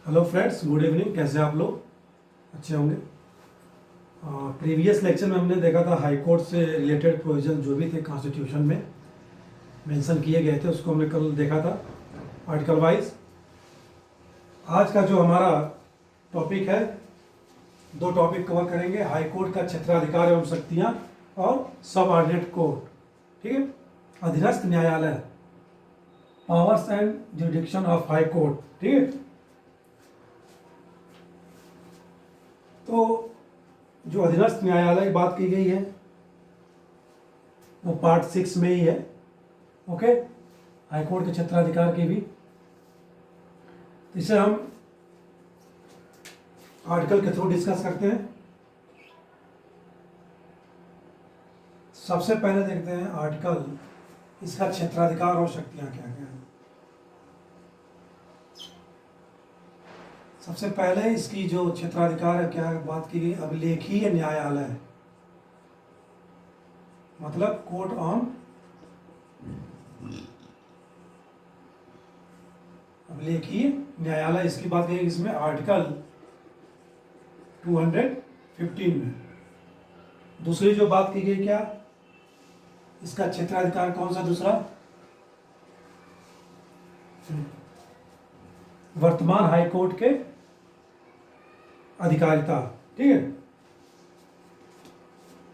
Hello friends, good evening. कैसे आप लोग? अच्छे होंगे। प्रीवियस लेक्चर में हमने देखा था हाई कोर्ट से रिलेटेड प्रोविजन जो भी थे कॉन्स्टिट्यूशन में मेंशन किए गए थे, उसको हमने कल देखा था आर्टिकल वाइज। आज का जो हमारा टॉपिक है, दो टॉपिक कवर करेंगे। हाई कोर्ट का क्षेत्राधिकार एवं शक्तियाँ और सब ऑर्डिनेट कोर्ट, ठीक है, अधीनस्थ न्यायालय, powers and jurisdiction of high court, ठीक है। तो जो अधीनस्थ न्यायालय की बात की गई है वो पार्ट 6 में ही है। ओके, हाईकोर्ट के क्षेत्राधिकार की भी इसे हम आर्टिकल के थ्रू डिस्कस करते हैं। सबसे पहले देखते हैं आर्टिकल, इसका क्षेत्राधिकार और शक्तियां क्या क्या हैं। सबसे पहले इसकी जो क्षेत्राधिकार है, क्या बात की गई, अभिलेखीय न्यायालय, मतलब कोर्ट ऑन अभिलेखीय न्यायालय, इसकी बात की गई इसमें आर्टिकल 215 में। दूसरी जो बात की गई, क्या इसका क्षेत्राधिकार कौन सा दूसरा, वर्तमान हाई कोर्ट के अधिकारिता, ठीक है,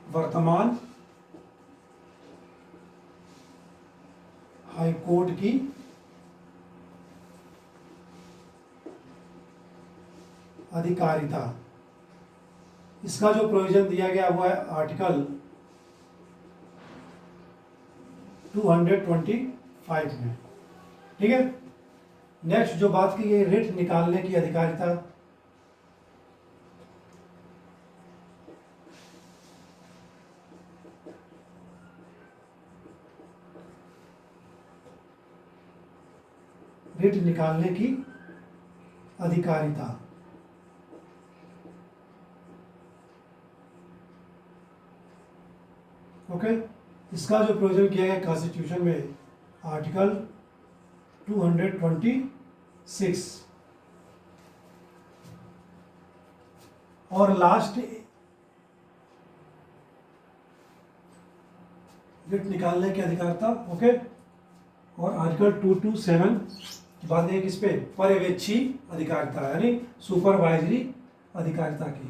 वर्तमान हाई कोर्ट की अधिकारिता। इसका जो प्रोविजन दिया गया हुआ है आर्टिकल 225 में, ठीक है। नेक्स्ट जो बात की गई, रिट निकालने की अधिकारिता, रिट निकालने की अधिकारिता। ओके, इसका जो प्रोविजन किया गया कॉन्स्टिट्यूशन में आर्टिकल 226। और लास्ट रिट निकालने की अधिकारिता, ओके। और आर्टिकल 227 बात है किस पे, पर्यवेक्षी अधिकारिता, यानी सुपरवाइजरी अधिकारिता की।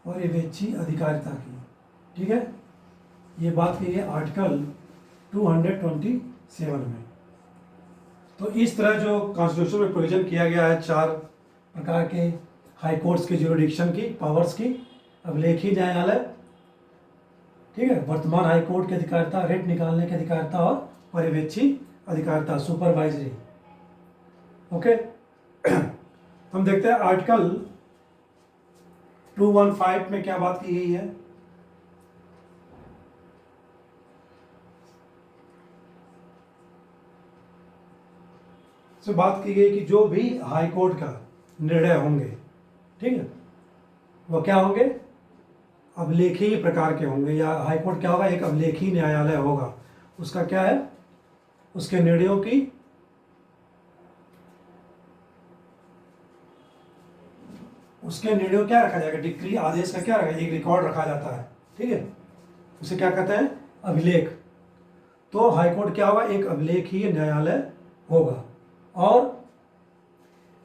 पर्यवेक्षी अधिकारिता की, ठीक है। ये बात की है आर्टिकल 227 में। तो इस तरह जो कॉन्स्टिट्यूशन में प्रोविजन किया गया है, चार प्रकार के हाई कोर्ट्स की ज्यूरिडिक्शन की, पावर्स की, अभिलेखीय न्यायालय, ठीक है, वर्तमान हाई कोर्ट की अधिकारिता, रेट निकालने की अधिकारिता और पर्यवेक्षी अधिकारिता, सुपरवाइजरी। ओके, हम देखते हैं आर्टिकल 215 में क्या बात की गई है। से बात की गई कि जो भी हाई कोर्ट का निर्णय होंगे, ठीक है, वो क्या होंगे, अभिलेखीय प्रकार के होंगे, या हाई कोर्ट क्या होगा, एक अभिलेखीय न्यायालय होगा। उसका क्या है, उसके निर्णयों की क्या रखा जाएगा, डिक्री, आदेश का क्या रखा, एक रिकॉर्ड रखा जाता है, ठीक है, उसे क्या कहते हैं, अभिलेख। तो हाई कोर्ट क्या होगा, एक अभिलेखीय न्यायालय होगा। और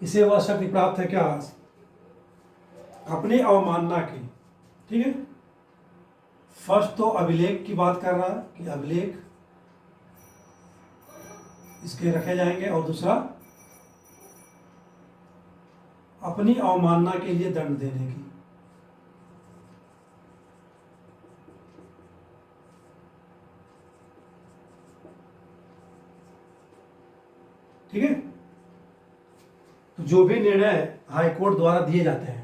इसे वह शक्ति प्राप्त है क्या, अपनी अवमानना की, ठीक है। फर्स्ट तो अभिलेख की बात कर रहा है कि अभिलेख इसके रखे जाएंगे, और दूसरा अपनी अवमानना के लिए दंड देने की, ठीक है। तो जो भी निर्णय हाई कोर्ट द्वारा दिए जाते हैं,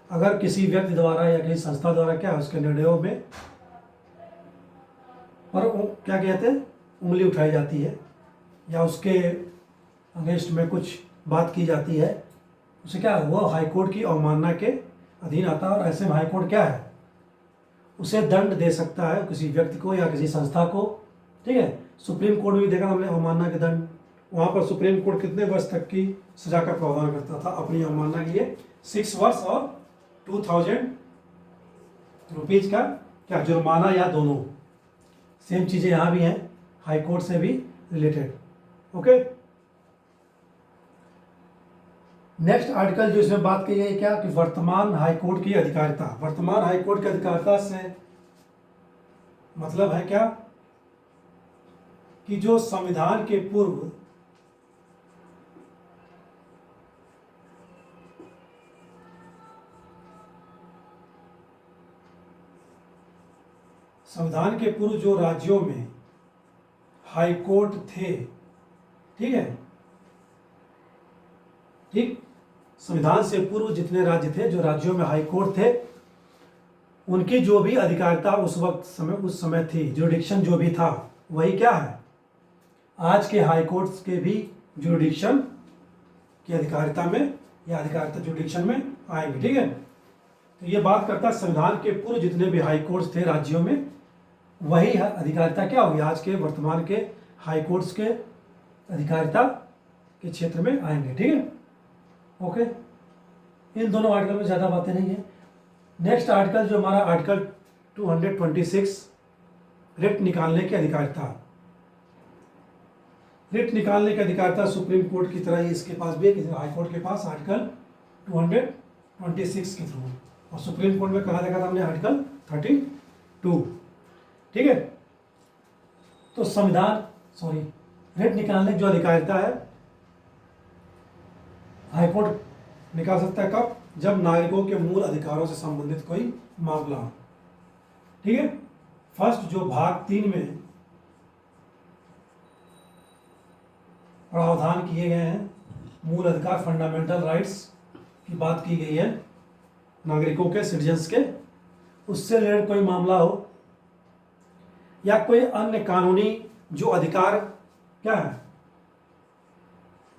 अगर किसी व्यक्ति द्वारा या किसी संस्था द्वारा क्या है, उसके निर्णयों में पर क्या कहते हैं, उंगली उठाई जाती है, या उसके अगेंस्ट में कुछ बात की जाती है, उसे क्या है, वो हाई कोर्ट की अवमानना के अधीन आता है। और ऐसे में हाई कोर्ट क्या है, उसे दंड दे सकता है, किसी व्यक्ति को या किसी संस्था को। ठीक है, सुप्रीम कोर्ट में भी देखा हमने अवमानना के दंड, वहाँ पर सुप्रीम कोर्ट कितने वर्ष तक की सजा का प्रावधान करता था अपनी अवमानना के लिए? 6 वर्ष और 2000 रुपीज का क्या जुर्माना, या दोनों। सेम चीज़ें यहाँ भी हैं, हाई कोर्ट से भी रिलेटेड। ओके, नेक्स्ट आर्टिकल जो इसमें बात की गई क्या कि वर्तमान हाई कोर्ट की अधिकारिता। वर्तमान हाई कोर्ट की अधिकारिता से मतलब है क्या कि जो संविधान के पूर्व जो राज्यों में हाई कोर्ट थे, ठीक है, ठीक, संविधान से पूर्व जितने राज्य थे, जो राज्यों में हाई कोर्ट थे, उनकी जो भी अधिकारिता उस समय थी, जुरिडिक्शन जो भी था, वही क्या है, आज के हाई कोर्ट्स के भी जुरिडिक्शन की अधिकारिता में या अधिकारिता जुरिडिक्शन में आएंगे। ठीक है, तो ये बात करता है संविधान के पूर्व जितने भी हाई कोर्ट्स थे राज्यों में, वही अधिकारिता क्या होगी, आज के वर्तमान के हाई कोर्ट्स के अधिकारिता के क्षेत्र में आएंगे। ठीक है, ओके, इन दोनों आर्टिकल में ज़्यादा बातें नहीं है। नेक्स्ट आर्टिकल जो हमारा आर्टिकल 226, रिट निकालने की अधिकारिता। रिट निकालने की अधिकारिता सुप्रीम कोर्ट की तरह ही इसके पास भी है, हाई कोर्ट के पास आर्टिकल 226 के थ्रू, और सुप्रीम कोर्ट में कहा देखा था हमने आर्टिकल 32। ठीक है, तो रिट निकालने की जो अधिकारिता है, हाईकोर्ट निकाल सकता है कब, जब नागरिकों के मूल अधिकारों से संबंधित कोई मामला हो। ठीक है, फर्स्ट जो भाग 3 में प्रावधान किए गए हैं, मूल अधिकार फंडामेंटल राइट्स की बात की गई है नागरिकों के, सिटीजन्स के, उससे रिलेटेड कोई मामला हो, या कोई अन्य कानूनी जो अधिकार क्या है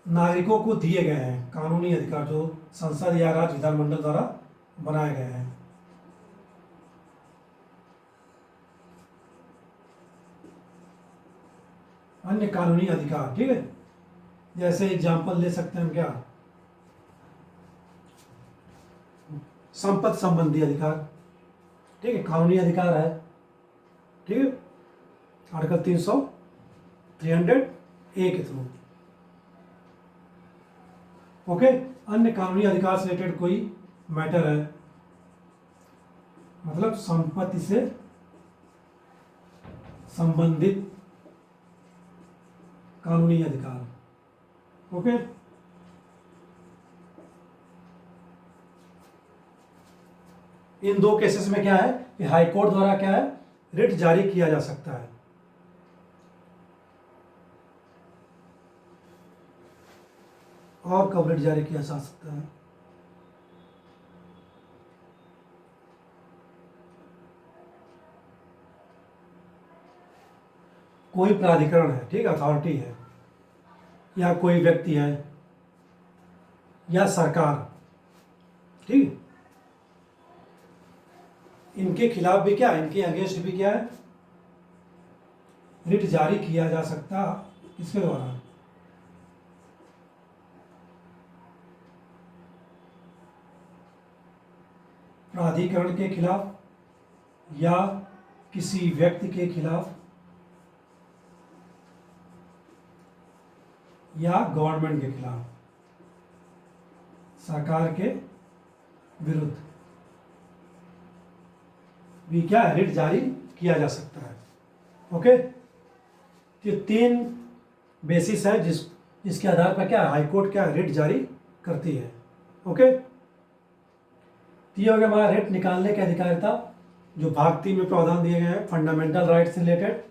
नागरिकों को दिए गए हैं, कानूनी अधिकार जो संसद या राज्य विधानमंडल द्वारा बनाए गए हैं। अन्य कानूनी अधिकार, ठीक है, जैसे एग्जाम्पल ले सकते हैं हम क्या, संपत्ति संबंधी अधिकार, ठीक है, कानूनी अधिकार है। ठीक है, आर्टिकल 300 के थ्रू। ओके, अन्य कानूनी अधिकार से रिलेटेड कोई मैटर है, मतलब संपत्ति से संबंधित कानूनी अधिकार। ओके, इन दो केसेस में क्या है कि हाई कोर्ट द्वारा क्या है, रिट जारी किया जा सकता है। और कब रिट जारी किया जा सकता है, कोई प्राधिकरण है, ठीक, अथॉरिटी है, या कोई व्यक्ति है, या सरकार, ठीक, इनके खिलाफ भी क्या, इनके अगेंस्ट भी क्या है, रिट जारी किया जा सकता, किसके द्वारा, प्राधिकरण के खिलाफ, या किसी व्यक्ति के खिलाफ, या गवर्नमेंट के खिलाफ, सरकार के विरुद्ध भी क्या है, रिट जारी किया जा सकता है। ओके, ये 3 बेसिस है जिसके आधार पर क्या हाई कोर्ट क्या रिट जारी करती है। ओके, तो ये हो गया हमारा रिट निकालने की अधिकारिता, जो भाग 3 में प्रावधान दिए गए हैं, फंडामेंटल राइट से रिलेटेड,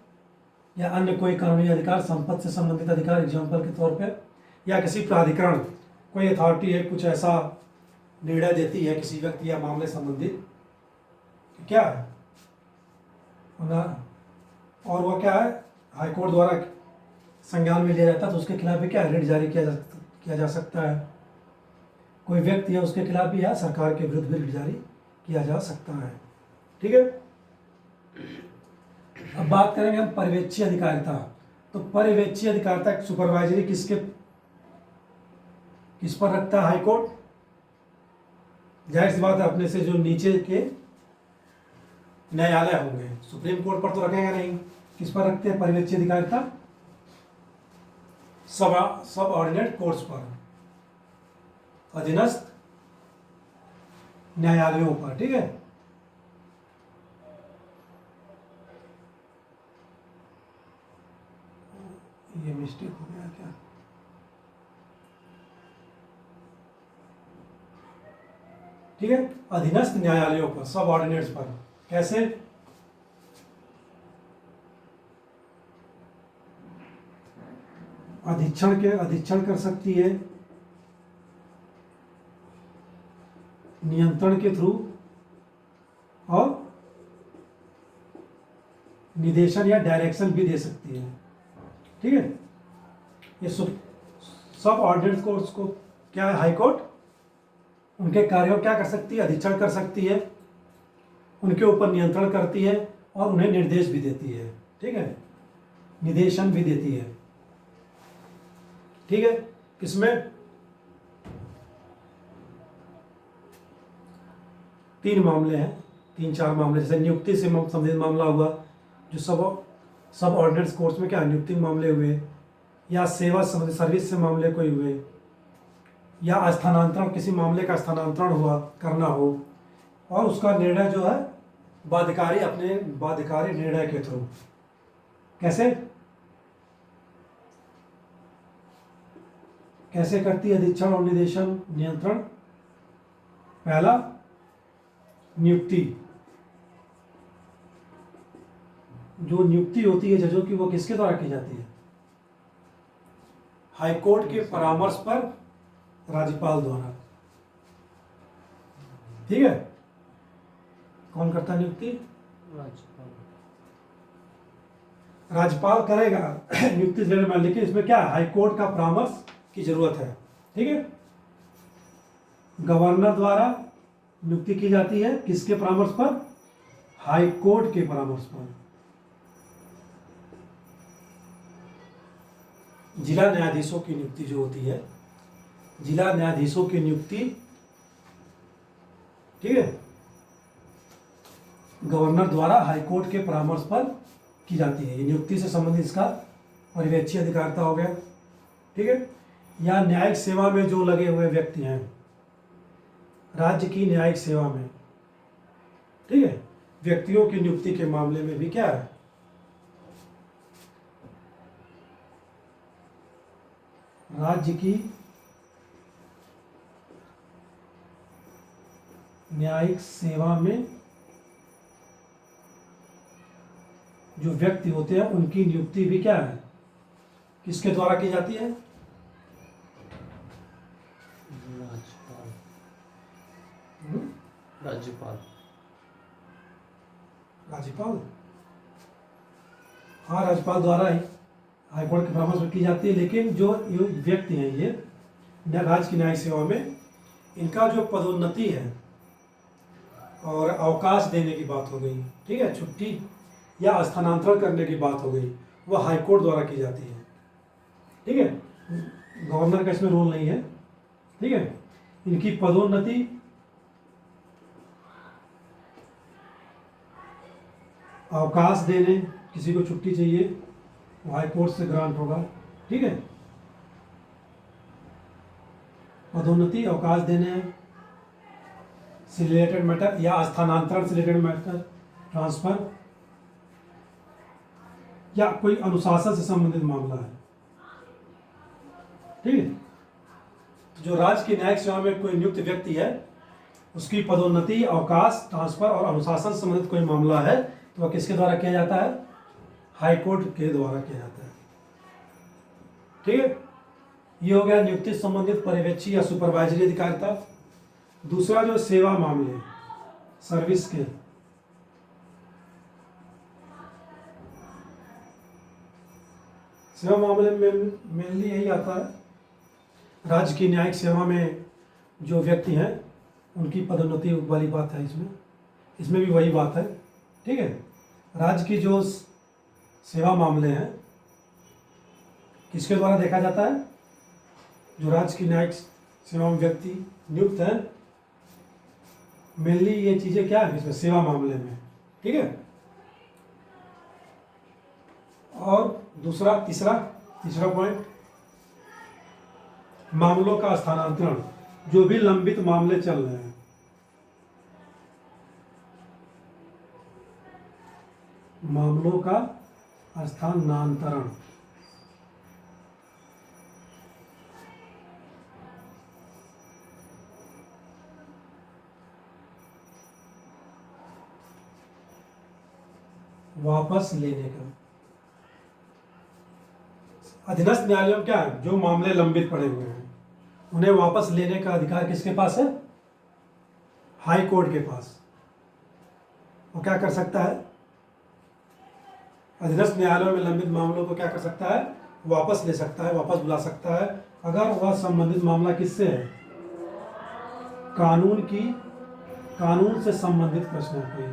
या अन्य कोई कानूनी अधिकार, संपत्ति से संबंधित अधिकार एग्जाम्पल के तौर पे, या किसी प्राधिकरण, कोई अथॉरिटी है, कुछ ऐसा निर्णय देती है किसी व्यक्ति या मामले संबंधित, क्या है और वह क्या है हाई कोर्ट द्वारा संज्ञान में लिया जाता है, तो उसके खिलाफ भी क्या रिट जारी किया जा सकता है। कोई व्यक्ति है उसके खिलाफ भी या सरकार के विरुद्ध भी रिट जारी किया जा सकता है। ठीक है, अब बात करेंगे हम पर्यवेक्षी अधिकारिता। तो पर्यवेक्षी अधिकारिता सुपरवाइजरी किस पर रखता है हाईकोर्ट? जाहिर सी बात है अपने से जो नीचे के न्यायालय होंगे, सुप्रीम कोर्ट पर तो रखेंगे नहीं। किस पर रखते हैं पर्यवेक्षी अधिकारिता? सब ऑर्डिनेट कोर्ट्स पर, अधीनस्थ न्यायालयों पर। ठीक है, ये मिस्टेक हो गया क्या? ठीक है, अधीनस्थ न्यायालयों पर, सब ऑर्डिनेट्स पर। कैसे? अधीक्षण कर सकती है, नियंत्रण के थ्रू, और निर्देशन या डायरेक्शन भी दे सकती है। ठीक है, ये सब ऑर्डिनेंस कोर्ट्स को क्या है, हाई कोर्ट उनके कार्यों क्या कर सकती है? अधीक्षण कर सकती है, उनके ऊपर नियंत्रण करती है और उन्हें निर्देश भी देती है। ठीक है, निर्देशन भी देती है। ठीक है, किसमें? 3 मामले हैं, 3-4 मामले, जैसे नियुक्ति से संबंधित मामला हुआ, जो सब ऑर्डिनेंस कोर्ट्स में क्या नियुक्ति मामले हुए, या सेवा संबंधित सर्विस से मामले कोई हुए, या स्थानांतरण, किसी मामले का स्थानांतरण हुआ करना हो, और उसका निर्णय जो है बाध्यकारी निर्णय के थ्रू। कैसे करती है अधीक्षण और निर्देशन नियंत्रण? पहला, नियुक्ति। जो नियुक्ति होती है जजों की, वो किसके द्वारा की जाती है? हाईकोर्ट के परामर्श पर राज्यपाल द्वारा। ठीक है, कौन करता है नियुक्ति? राज्यपाल करेगा नियुक्ति लेने में, लेकिन इसमें क्या है, हाईकोर्ट का परामर्श की जरूरत है। ठीक है, गवर्नर द्वारा नियुक्ति की जाती है, किसके परामर्श पर? हाईकोर्ट के परामर्श पर। जिला न्यायाधीशों की नियुक्ति जो होती है, जिला न्यायाधीशों की नियुक्ति, ठीक है, गवर्नर द्वारा हाईकोर्ट के परामर्श पर की जाती है। ये नियुक्ति से संबंधित इसका पर्यवेक्षी अधिकारिता हो गया। ठीक है, या न्यायिक सेवा में जो लगे हुए व्यक्ति हैं, राज्य की न्यायिक सेवा में, ठीक है, व्यक्तियों की नियुक्ति के मामले में भी क्या है, राज्य की न्यायिक सेवा में जो व्यक्ति होते हैं, उनकी नियुक्ति भी क्या है, किसके द्वारा की जाती है? राज्यपाल। हाँ, राज्यपाल द्वारा ही हाईकोर्ट के परामर्श पर की जाती है। लेकिन जो व्यक्ति हैं, ये राज्य की न्यायिक सेवा में, इनका जो पदोन्नति है और अवकाश देने की बात हो गई, ठीक है, छुट्टी या स्थानांतरण करने की बात हो गई, वह हाईकोर्ट द्वारा की जाती है। ठीक है, गवर्नर का इसमें रोल नहीं है। ठीक है, इनकी पदोन्नति, अवकाश देने, किसी को छुट्टी चाहिए, वो हाईकोर्ट से ग्रांट होगा। ठीक है, पदोन्नति, अवकाश देने से रिलेटेड मैटर, या स्थानांतरण से रिलेटेड मैटर, ट्रांसफर, या कोई अनुशासन से संबंधित मामला है। ठीक है, तो जो राज्य की न्यायिक सेवा में कोई नियुक्त व्यक्ति है, उसकी पदोन्नति, अवकाश, ट्रांसफर और अनुशासन से संबंधित कोई मामला है, तो वह किसके द्वारा किया जाता है? हाईकोर्ट के द्वारा किया जाता है। ठीक है, ये हो गया नियुक्ति संबंधित पर्यवेक्षी या सुपरवाइजरी अधिकारिता। दूसरा जो सेवा मामले, सर्विस के, सेवा मामले में मेनली यही आता है, राज्य की न्यायिक सेवा में जो व्यक्ति हैं, उनकी पदोन्नति वाली बात है। इसमें भी वही बात है। ठीक है, राज्य की जो सेवा मामले हैं, किसके द्वारा देखा जाता है? जो राज्य की न्यायिक सेवा में व्यक्ति नियुक्त हैं, मेनली ये चीज़ें क्या है इसमें, सेवा मामले में। ठीक है। और तीसरा पॉइंट, मामलों का स्थानांतरण। जो भी लंबित मामले चल रहे हैं, मामलों का स्थानांतरण। वापस लेने का। अधीनस्थ न्यायालयों में क्या है, जो मामले लंबित पड़े हुए हैं उन्हें वापस लेने का अधिकार किसके पास है? हाई कोर्ट के पास। वो क्या कर सकता है? अधीनस्थ न्यायालयों में लंबित मामलों को क्या कर सकता है? वापस ले सकता है, वापस बुला सकता है, अगर वह संबंधित मामला किससे है? कानून से संबंधित प्रश्न है कोई,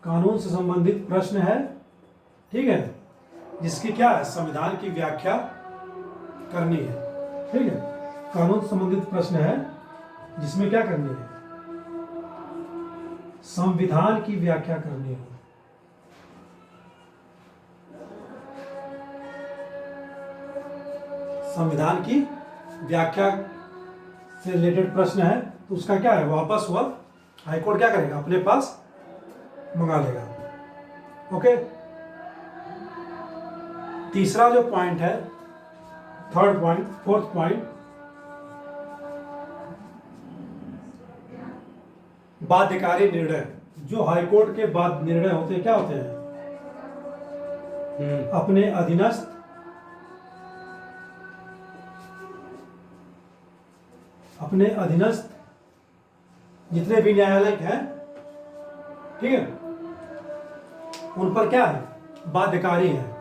कानून से संबंधित प्रश्न है। ठीक है। जिसकी क्या है? संविधान की व्याख्या करनी है। ठीक है। कानून से संबंधित प्रश्न है जिसमें क्या करनी है? संविधान की व्याख्या करनी है। संविधान की व्याख्या से रिलेटेड प्रश्न है, तो उसका क्या है? वापस हुआ हाईकोर्ट क्या करेगा? अपने पास मंगा लेगा। ओके। तीसरा जो पॉइंट है, फोर्थ पॉइंट, बाध्यकारी निर्णय। जो हाईकोर्ट के बाद निर्णय होते हैं, क्या होते हैं? अपने अधीनस्थ जितने भी न्यायालय हैं, ठीक है, उन पर क्या है? बाध्यकारी है।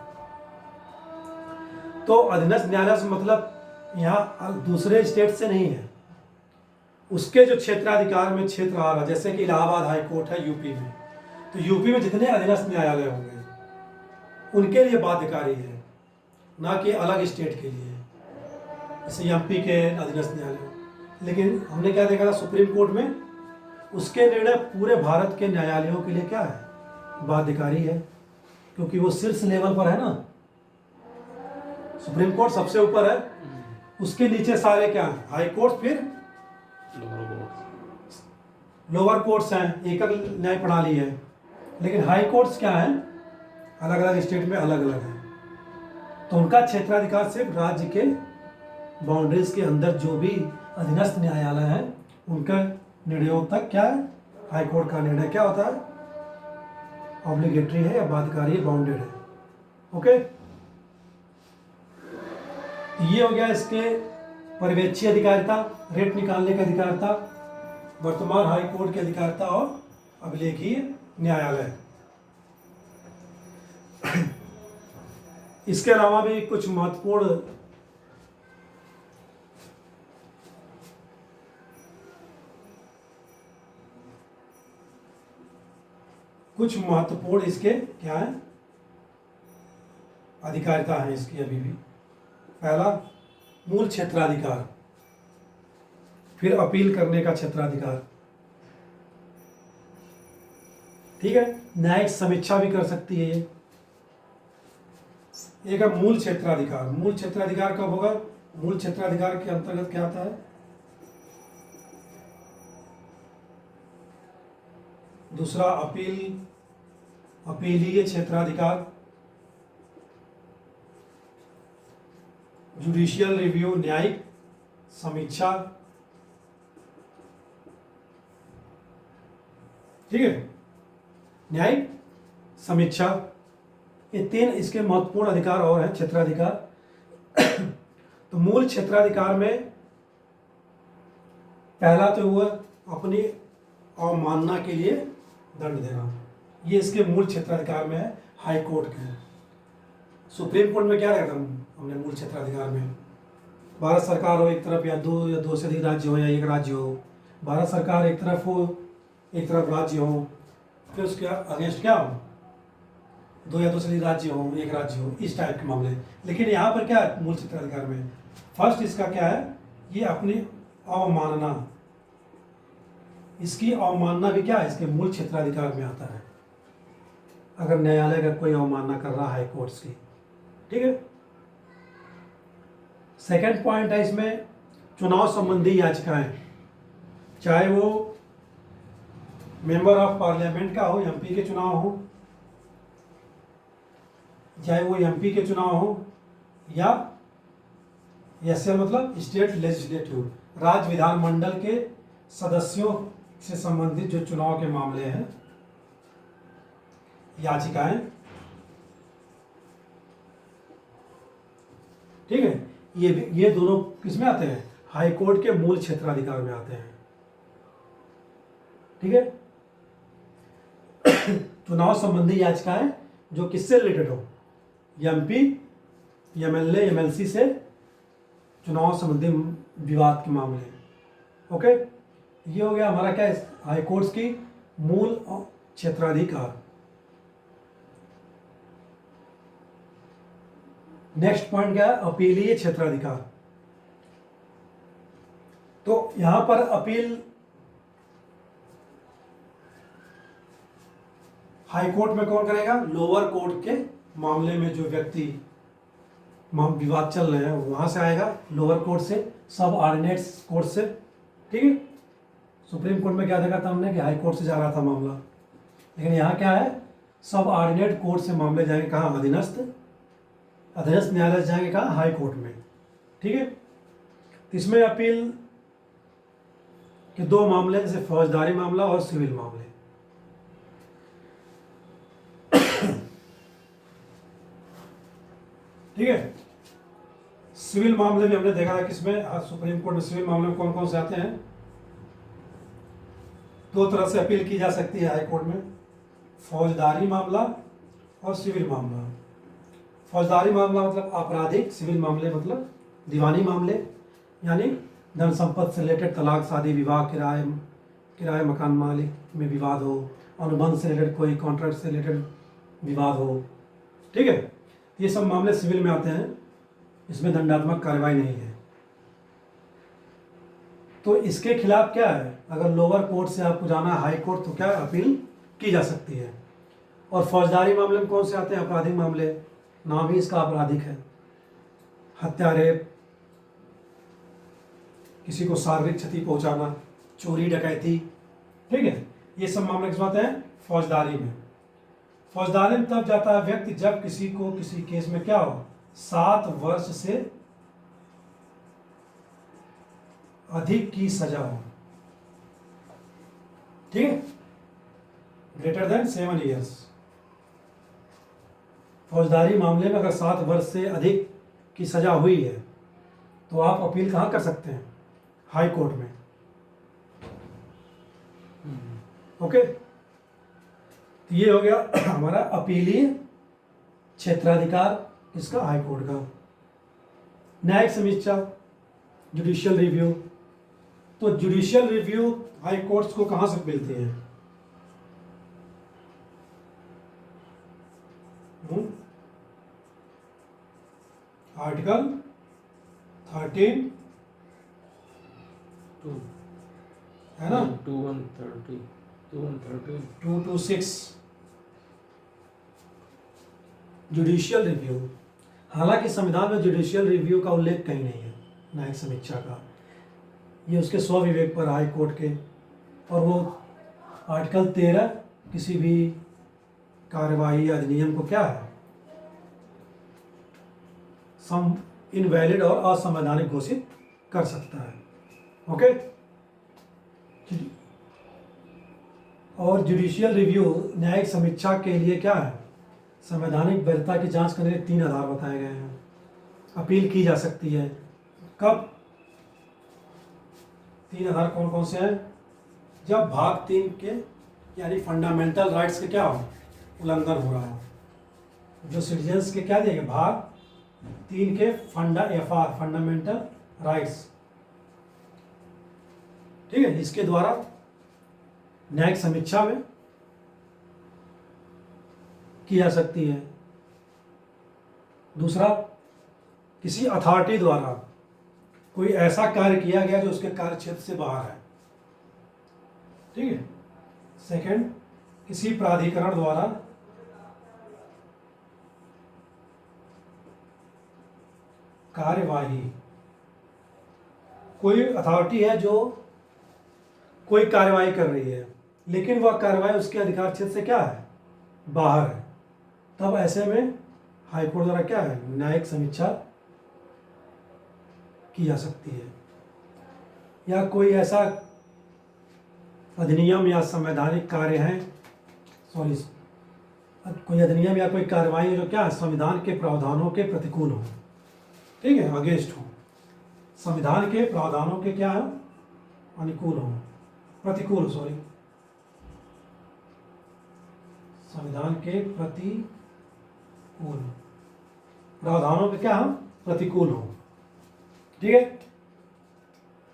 तो अधीनस्थ न्यायालय से मतलब यहाँ दूसरे स्टेट से नहीं है, उसके जो क्षेत्राधिकार में क्षेत्र आ रहा, जैसे कि इलाहाबाद हाई कोर्ट है यूपी में, तो यूपी में जितने अधीनस्थ न्यायालय होंगे उनके लिए बाध्यकारी है, ना कि अलग स्टेट के लिए, जैसे एमपी के अधीनस्थ न्यायालय। लेकिन हमने क्या देखा था सुप्रीम कोर्ट में, उसके निर्णय पूरे भारत के न्यायालयों के लिए क्या है? बाध्यकारी है, क्योंकि वो शीर्ष लेवल पर है ना। सुप्रीम कोर्ट सबसे ऊपर है, उसके नीचे सारे क्या है? हाई कोर्ट, फिर लोअर कोर्ट्स हैं, एकल न्याय प्रणाली है। लेकिन हाई कोर्ट्स क्या है? अलग अलग स्टेट में अलग अलग है, तो उनका क्षेत्राधिकार सिर्फ राज्य के बाउंड्रीज के अंदर जो भी अधीनस्थ न्यायालय है उनके निर्णयों तक क्या है? हाई कोर्ट का निर्णय क्या होता है? ऑब्लिगेटरी है या बाध्यकारी है, बाउंडेड है। ओके। ये हो गया इसके पर्यवेक्षी अधिकारिता, रेट निकालने की अधिकारिता, वर्तमान हाई कोर्ट की अधिकारिता और अभिलेखीय न्यायालय। इसके अलावा भी कुछ महत्वपूर्ण इसके क्या है? अधिकारिता है इसकी अभी भी। पहला, मूल क्षेत्राधिकार, फिर अपील करने का क्षेत्राधिकार। ठीक है। न्यायिक समीक्षा भी कर सकती है ये। एक है मूल क्षेत्राधिकार। मूल क्षेत्राधिकार कब होगा? मूल क्षेत्राधिकार के अंतर्गत क्या आता है? दूसरा, अपीलीय क्षेत्राधिकार, जुडिशियल रिव्यू, न्यायिक समीक्षा। ठीक है। न्यायिक समीक्षा, ये 3 इसके महत्वपूर्ण अधिकार और हैं क्षेत्राधिकार। तो मूल क्षेत्राधिकार में पहला तो हुआ अपनी अवमानना के लिए दंड देना, ये इसके मूल क्षेत्राधिकार में है, हाई कोर्ट के। सुप्रीम कोर्ट में क्या रहता हमने मूल क्षेत्राधिकार में? भारत सरकार हो एक तरफ, या दो से अधिक राज्य हो, या एक राज्य हो। भारत सरकार एक तरफ हो, एक तरफ राज्य हो, फिर उसके अगेंस्ट क्या हो, दो या दो से अधिक राज्य हो, एक राज्य हो, इस टाइप के मामले। लेकिन यहाँ पर क्या है मूल क्षेत्राधिकार में, फर्स्ट इसका क्या है, ये अपनी अवमानना, इसकी अवमानना भी क्या है, इसके मूल क्षेत्राधिकार में आता है, अगर न्यायालय का कोई अवमानना कर रहा है कोर्ट्स की। ठीक है। सेकंड पॉइंट है इसमें चुनाव संबंधी याचिकाएं, चाहे वो मेंबर ऑफ पार्लियामेंट का हो, एमपी के चुनाव हो, चाहे वो एमपी के चुनाव हो, या एसएल मतलब स्टेट लेजिस्लेटिव, राज्य विधानमंडल के सदस्यों से संबंधित जो चुनाव के मामले हैं, याचिकाएं। ठीक है। ये दोनों किस में आते हैं, हाई कोर्ट के मूल क्षेत्राधिकार में आते हैं। ठीक है। चुनाव संबंधी याचिकाएं जो किससे रिलेटेड हो, एमपी, एमएलए, एमएलसी से चुनाव संबंधी विवाद के मामले। ओके, ये हो गया हमारा क्या, हाई कोर्ट्स की मूल क्षेत्राधिकार। नेक्स्ट पॉइंट क्या है, अपीलीय क्षेत्राधिकार। तो यहां पर अपील हाई कोर्ट में कौन करेगा, लोअर कोर्ट के मामले में जो व्यक्ति विवाद चल रहे हैं वहां से आएगा, लोअर कोर्ट से, सब ऑर्डिनेट कोर्ट से। ठीक है। सुप्रीम कोर्ट में क्या देखा था हमने कि हाई कोर्ट से जा रहा था मामला, लेकिन यहाँ क्या है, सब ऑर्डिनेट कोर्ट से मामले जाएंगे कहाँ, अधीनस्थ न्यायालय से जाएंगे कहाँ, हाई कोर्ट में। ठीक है। इसमें अपील के दो मामले, जैसे फौजदारी मामला और सिविल मामले। ठीक है। सिविल मामले भी हमने देखा था किसमें, सुप्रीम कोर्ट में सिविल मामले में कौन कौन से आते हैं, दो तरह से अपील की जा सकती है हाई कोर्ट में, फौजदारी मामला और सिविल मामला। फौजदारी मामला मतलब आपराधिक, सिविल मामले मतलब दीवानी मामले, यानी धन संपत्ति से रिलेटेड, तलाक, शादी, विवाह, किराए मकान मालिक में विवाद हो, अनुबंध से रिलेटेड कोई कॉन्ट्रैक्ट से रिलेटेड विवाद हो। ठीक है। ये सब मामले सिविल में आते हैं, इसमें दंडात्मक कार्रवाई नहीं है। तो इसके खिलाफ क्या है, अगर लोअर कोर्ट से आपको जाना है हाई कोर्ट, तो क्या अपील की जा सकती है। और फौजदारी मामले में कौन से आते हैं, आपराधिक मामले, नाम ही इसका आपराधिक है, हत्या, रेप, किसी को शारीरिक क्षति पहुंचाना, चोरी, डकैती। ठीक है। ये सब मामले किस आते हैं, फौजदारी में। फौजदारी में तब जाता है व्यक्ति जब किसी को किसी केस में क्या हो, 7 वर्ष से अधिक की सजा हो। ठीक है। Greater than 7 years. फौजदारी मामले में अगर 7 वर्ष से अधिक की सजा हुई है तो आप अपील कहाँ कर सकते हैं, हाई कोर्ट में। ओके। तो ये हो गया हमारा अपीलीय क्षेत्राधिकार इसका, हाई कोर्ट का। न्यायिक समीक्षा, जुडिशियल रिव्यू। तो जुडिशियल रिव्यू हाई कोर्ट्स को कहां से मिलती है, आर्टिकल 13 है ना, 226 जुडिशियल रिव्यू। हालांकि संविधान में जुडिशियल रिव्यू का उल्लेख कहीं नहीं है न्यायिक समीक्षा का, ये उसके स्वविवेक पर हाई कोर्ट के, और वो आर्टिकल 13 किसी भी कार्यवाही या अधिनियम को क्या है, इनवैलिड और असंवैधानिक घोषित कर सकता है। ओके। और जुडिशियल रिव्यू न्यायिक समीक्षा के लिए क्या है, संवैधानिक वैधता की जांच करने के 3 आधार बताए गए हैं। अपील की जा सकती है कब, 3 आधार कौन कौन से हैं, जब भाग 3 के यानी फंडामेंटल राइट्स के क्या हो, उल्लंघन हो रहा हो, जो सिटीजन्स के क्या देंगे, भाग 3 के फंडामेंटल राइट्स। ठीक है। इसके द्वारा न्यायिक समीक्षा में की जा सकती है। दूसरा, किसी अथॉरिटी द्वारा कोई ऐसा कार्य किया गया जो उसके कार्य क्षेत्र से बाहर है। ठीक है। सेकंड, किसी प्राधिकरण द्वारा कार्यवाही, कोई अथॉरिटी है जो कोई कार्यवाही कर रही है लेकिन वह कार्यवाही उसके अधिकार क्षेत्र से क्या है, बाहर है, तब ऐसे में हाईकोर्ट द्वारा क्या है, न्यायिक समीक्षा की जा सकती है। या कोई ऐसा अधिनियम या संवैधानिक कार्य है, कोई अधिनियम या कोई कार्यवाही है जो क्या है, संविधान के प्रावधानों के प्रतिकूल हो। ठीक है, अगेंस्ट हो, संविधान के प्रावधानों के क्या है, अनुकूल हो, प्रतिकूल, सॉरी, संविधान के प्रतिकूल, प्रावधानों के क्या हम, प्रतिकूल हो। ठीक है,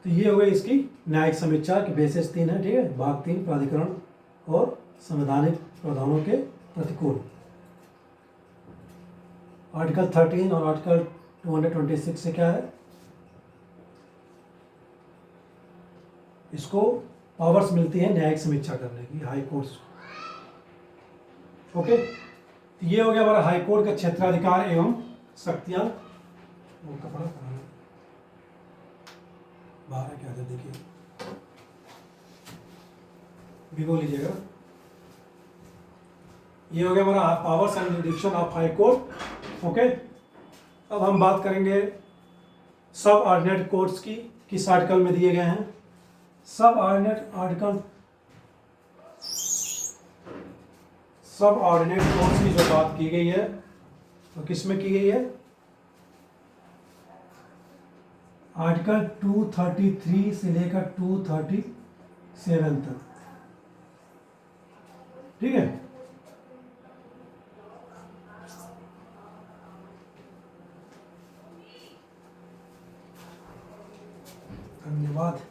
तो ये हो गई इसकी न्यायिक समीक्षा की बेसिस 3 है। ठीक है, भाग 3, प्राधिकरण और संवैधानिक प्रावधानों के प्रतिकूल। आर्टिकल 13 और आर्टिकल 226 से क्या है, इसको पावर्स मिलती है न्यायिक समीक्षा करने की, हाई कोर्ट्स को। ओके, तो ये हो गया हमारा हाई कोर्ट का क्षेत्राधिकार एवं शक्तियां। वो कपड़ा बाहर है क्या, देखिए भिगो लीजिएगा। ये हो गया हमारा powers and jurisdiction of high court. Okay, अब हम बात करेंगे सब ऑर्डिनेट कोर्ट्स की, किस आर्टिकल में दिए गए हैं। सब ऑर्डिनेट आर्टिकल, सब ऑर्डिनेट कोर्ट्स की जो बात की गई है तो किस में की गई है, आर्टिकल 233 से लेकर 237 तक। ठीक है, धन्यवाद।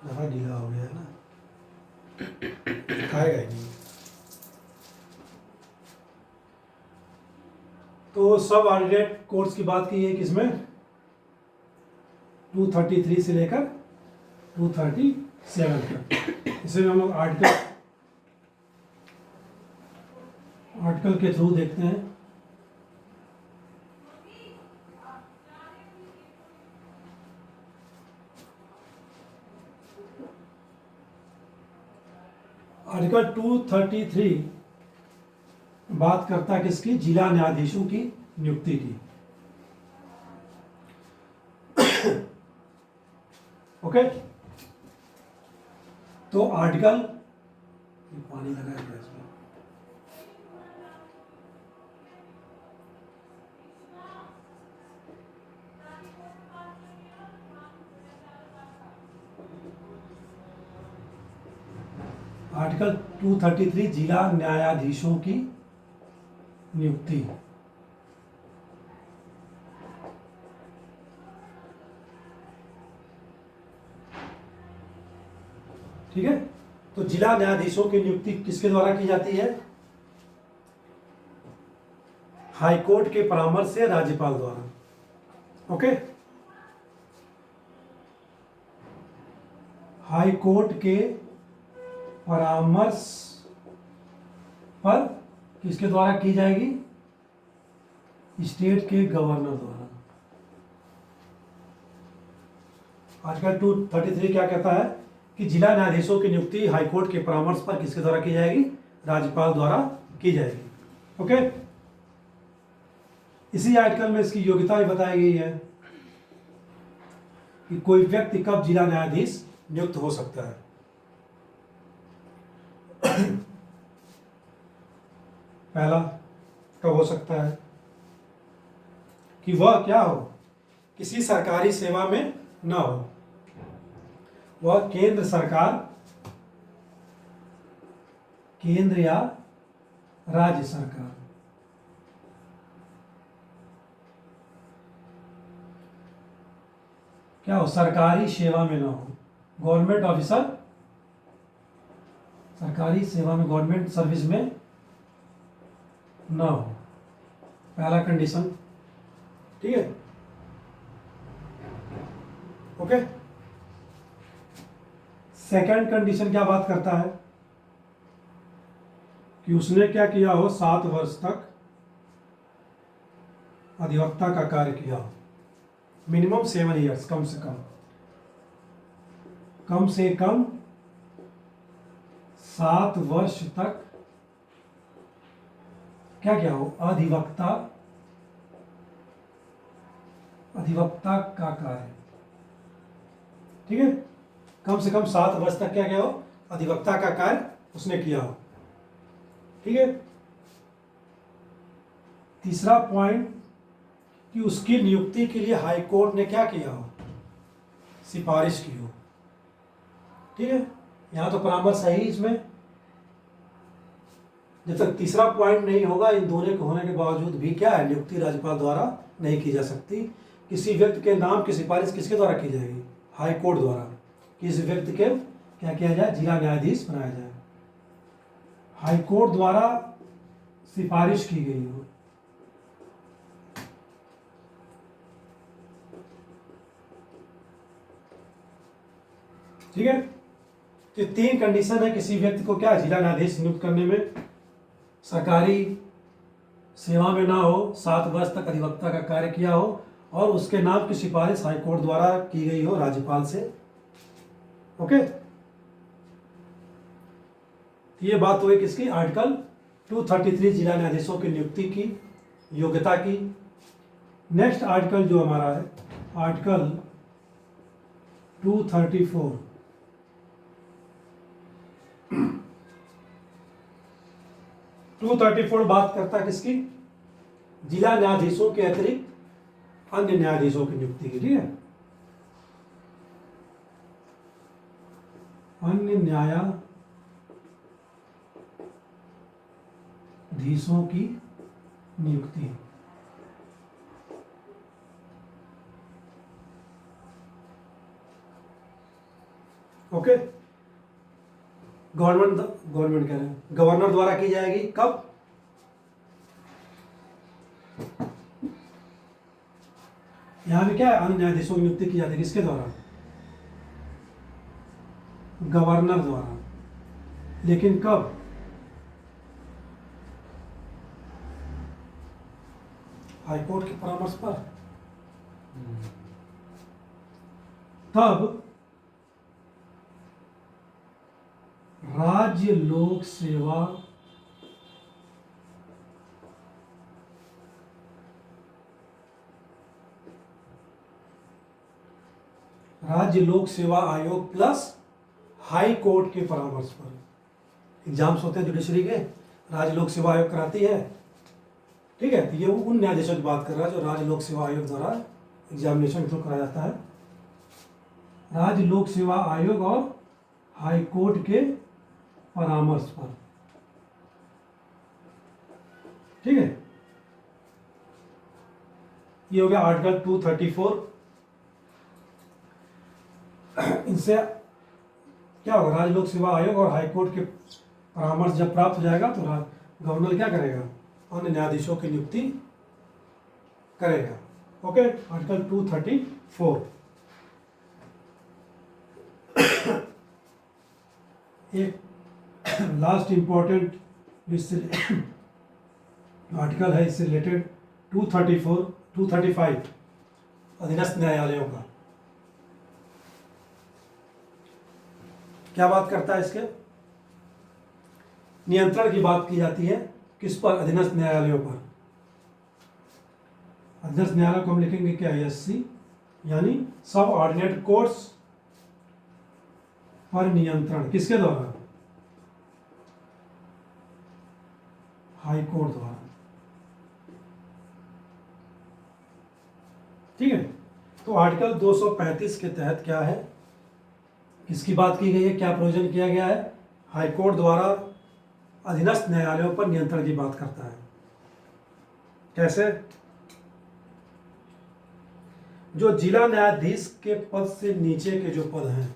ज़्यादा ढीला हो गया है ना, खाएगा ही नहीं। तो सब ऑर्डिनेट कोर्ट्स की बात की है किसमें, 233 से लेकर 237 तक। इसे हम लोग आर्टिकल के थ्रू देखते हैं। आर्टिकल 233 बात करता है किसकी, जिला न्यायाधीशों की नियुक्ति की। ओके, तो आर्टिकल, पानी लगा है क्या इसमें, आर्टिकल 233 जिला न्यायाधीशों की नियुक्ति। ठीक है, तो जिला न्यायाधीशों की नियुक्ति किसके द्वारा की जाती है, हाई कोर्ट के परामर्श से राज्यपाल द्वारा। ओके, हाई कोर्ट के परामर्श पर किसके द्वारा की जाएगी, स्टेट के गवर्नर द्वारा। आर्टिकल 233 क्या कहता है कि जिला न्यायाधीशों की नियुक्ति हाईकोर्ट के परामर्श पर किसके द्वारा की जाएगी, राज्यपाल द्वारा की जाएगी। ओके, इसी आर्टिकल में इसकी योग्यता भी बताई गई है कि कोई व्यक्ति कब जिला न्यायाधीश नियुक्त हो सकता है। पहला कब हो सकता है कि वह क्या हो, किसी सरकारी सेवा में न हो, वह केंद्र सरकार, केंद्र या राज्य सरकार, क्या हो, सरकारी सेवा में न हो, गवर्नमेंट ऑफिसर, सरकारी सेवा में, गवर्नमेंट सर्विस में ना हो, पहला कंडीशन। ठीक है, ओके। सेकंड कंडीशन क्या बात करता है कि उसने क्या किया हो, 7 वर्ष तक अधिवक्ता का कार्य किया हो, मिनिमम 7 ईयर्स, कम से कम 7 वर्ष तक क्या किया हो, अधिवक्ता का कार्य। ठीक है, कम से कम 7 वर्ष तक क्या किया हो, अधिवक्ता का कार्य उसने किया हो। ठीक है, तीसरा पॉइंट कि उसकी नियुक्ति के लिए हाई कोर्ट ने क्या किया हो, सिफारिश की हो। ठीक है, यहां तो परामर्श है ही इसमें। जब तक तीसरा पॉइंट नहीं होगा, इन दोनों के होने के बावजूद भी क्या है, नियुक्ति राज्यपाल द्वारा नहीं की जा सकती। किसी व्यक्ति के नाम की सिफारिश किसके द्वारा की जाएगी, हाई कोर्ट द्वारा। किसी व्यक्ति के क्या किया जाए, जिला न्यायाधीश बनाया जाए, हाई कोर्ट द्वारा सिफारिश की गई हो। ठीक है, तो 3 कंडीशन है किसी व्यक्ति को क्या, जिला न्यायाधीश नियुक्त करने में, सरकारी सेवा में ना हो, 7 वर्ष तक अधिवक्ता का कार्य किया हो, और उसके नाम की सिफारिश हाईकोर्ट द्वारा की गई हो राज्यपाल से। ओके, ये बात हुई किसकी, आर्टिकल 233 जिला न्यायाधीशों की नियुक्ति की योग्यता की। नेक्स्ट आर्टिकल जो हमारा है, आर्टिकल 234 234 बात करता है किसकी, जिला न्यायाधीशों के अतिरिक्त अन्य न्यायाधीशों की नियुक्ति की। ठीक है, अन्य न्यायाधीशों की नियुक्ति। ओके, गवर्नमेंट कह रहे हैं, गवर्नर द्वारा की जाएगी। कब, यहां भी क्या है, अन्य न्यायाधीशों की नियुक्ति की जाती है किसके द्वारा, गवर्नर द्वारा। लेकिन कब, हाईकोर्ट के परामर्श पर। तब राज्य लोक सेवा आयोग प्लस हाई कोर्ट के परामर्श पर। एग्जाम्स होते हैं जुडिशरी के, राज्य लोक सेवा आयोग कराती है। ठीक है, तो ये उन न्यायाधीशों की बात कर रहा है जो राज्य लोक सेवा आयोग द्वारा एग्जामिनेशन थ्रू कराया जाता है। राज्य लोक सेवा आयोग और हाई कोर्ट के परामर्श पर। ठीक है, ये हो गया आर्टिकल 234। इनसे क्या होगा, राज्य लोक सेवा आयोग और हाई कोर्ट के परामर्श जब प्राप्त हो जाएगा तो गवर्नर क्या करेगा, अन्य न्यायाधीशों की नियुक्ति करेगा। Okay, article 234। एक लास्ट इंपॉर्टेंट आर्टिकल है इससे रिलेटेड, 235 अधीनस्थ न्यायालयों का। क्या बात करता है, इसके नियंत्रण की बात की जाती है किस पर, अधीनस्थ न्यायालयों पर। अधीनस्थ न्यायालयों को हम लिखेंगे क्या, एससी, यानी सब ऑर्डिनेट कोर्ट्स पर नियंत्रण किसके द्वारा, हाई कोर्ट द्वारा। ठीक है, तो आर्टिकल 235 के तहत क्या है, किसकी बात की गई है, क्या प्रोविजन किया गया है, हाई कोर्ट द्वारा अधीनस्थ न्यायालयों पर नियंत्रण की बात करता है। कैसे, जो जिला न्यायाधीश के पद से नीचे के जो पद हैं,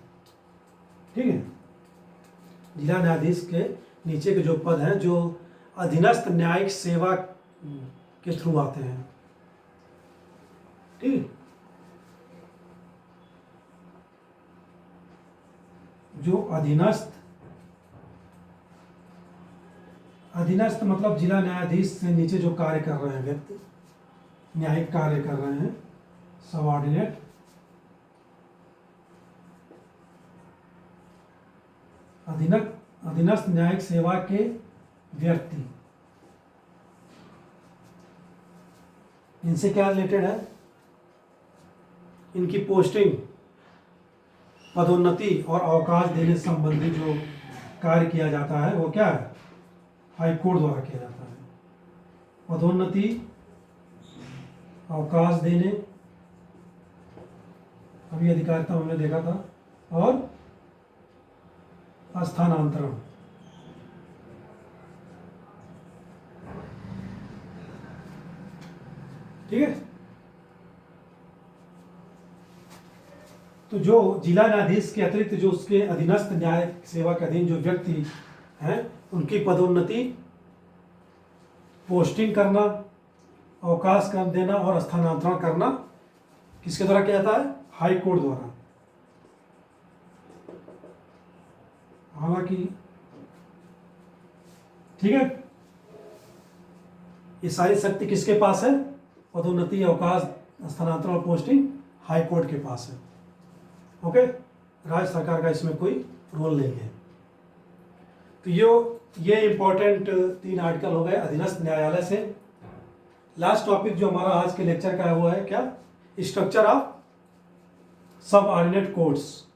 ठीक है, जिला न्यायाधीश के नीचे के जो पद हैं जो अधीनस्थ न्यायिक सेवा के थ्रू आते हैं। ठीक, जो अधीनस्थ मतलब जिला न्यायाधीश से नीचे जो कार्य कर रहे हैं व्यक्ति, न्यायिक कार्य कर रहे हैं, सबऑर्डिनेट, अधीनस्थ न्यायिक सेवा के व्यक्ति, इनसे क्या रिलेटेड है? इनकी पोस्टिंग, पदोन्नति और अवकाश देने संबंधी जो कार्य किया जाता है वो क्या है? हाई कोर्ट द्वारा किया जाता है। पदोन्नति, अवकाश देने, अभी अधिकारिता हमने देखा था, और स्थानांतरण। ठीक है, तो जो जिला न्यायाधीश के अतिरिक्त जो उसके अधीनस्थ न्याय सेवा के अधीन जो व्यक्ति हैं उनकी पदोन्नति, पोस्टिंग करना, अवकाश कर देना और स्थानांतरण करना किसके द्वारा किया जाता है? हाई कोर्ट द्वारा। हालांकि ठीक है, ये सारी शक्ति किसके पास है? पदोन्नति, अवकाश, स्थानांतरण और पोस्टिंग हाई कोर्ट के पास है। ओके, राज्य सरकार का इसमें कोई रोल नहीं है। तो ये इंपॉर्टेंट 3 आर्टिकल हो गए अधीनस्थ न्यायालय से। लास्ट टॉपिक जो हमारा आज के लेक्चर का है वो है क्या? स्ट्रक्चर ऑफ सब ऑर्डिनेट कोर्ट्स।